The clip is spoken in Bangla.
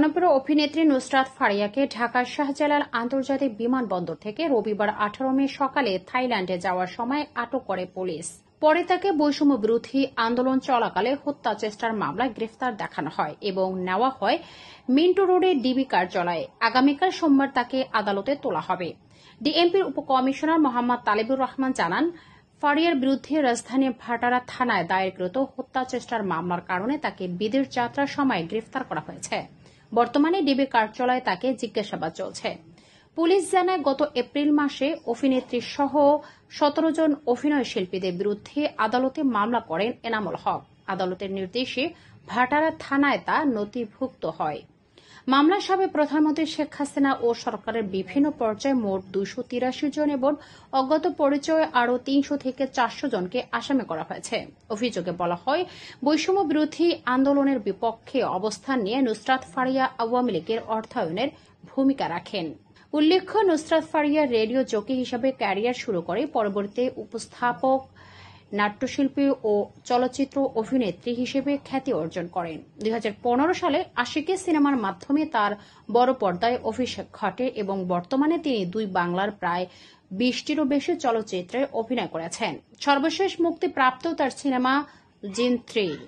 জনপ্রিয় অভিনেত্রী নুসরাত ফারিয়াকে ঢাকার শাহজালাল আন্তর্জাতিক বিমানবন্দর থেকে রবিবার 18 মে সকালে থাইল্যান্ডে যাওয়ার সময় আটক করে পুলিশ। পরে তাকে বৈষম্য বিরোধী আন্দোলন চলাকালে হত্যা চেষ্টার মামলায় গ্রেফতার দেখানো হয় এবং নেওয়া হয় মিন্টো রোডে ডিবি কার্যালয়ে। আগামীকাল সোমবার তাকে আদালতে তোলা হবে। ডিএমপির উপকমিশনার মোহাম্মদ তালেবুর রহমান জানান, ফারিয়ার বিরুদ্ধে রাজধানী ভাটারা থানায় দায়েরকৃত হত্যা চেষ্টার মামলার কারণে তাকে বিদেশ যাত্রার সময় গ্রেফতার করা হয়েছে। বর্তমানে ডিবি কার্যালয়ে তাকে জিজ্ঞাসাবাদ চলছে। পুলিশ জানায়, গত এপ্রিল মাসে অভিনেত্রী সহ 17 জন অভিনয় শিল্পীদের বিরুদ্ধে আদালতে মামলা করেন এনামুল হক। আদালতের নির্দেশে ভাটারা থানায় তা নথিভুক্ত হয়। মামলার সাবেক প্রধানমন্ত্রী শেখ হাসিনা ও সরকারের বিভিন্ন পর্যায়ে মোট 283 জন এবং অজ্ঞাত পরিচয়ে আরও 300 থেকে 400 জনকে আসামি করা হয়েছে। অভিযোগে বলা হয়, বৈষম্য বিরোধী আন্দোলনের বিপক্ষে অবস্থান নিয়ে নুসরাত ফারিয়া আওয়ামী লীগের অর্থায়নের ভূমিকা রাখেন। উল্লেখ্য, নুসরাত ফারিয়া রেডিও জকি হিসেবে ক্যারিয়ার শুরু করে পরবর্তীতে উপস্থাপক, নাট্যশিল্পী ও চলচ্চিত্র অভিনেত্রী হিসেবে খ্যাতি অর্জন করেন। 2015 সালে আশিকি সিনেমার মাধ্যমে তার বড় পর্দায় অভিষেক ঘটে এবং বর্তমানে তিনি 2 বাংলার প্রায় 20টিরও বেশি চলচ্চিত্রে অভিনয় করেছেন। সর্বশেষ মুক্তিপ্রাপ্ত তার সিনেমা জিন 3।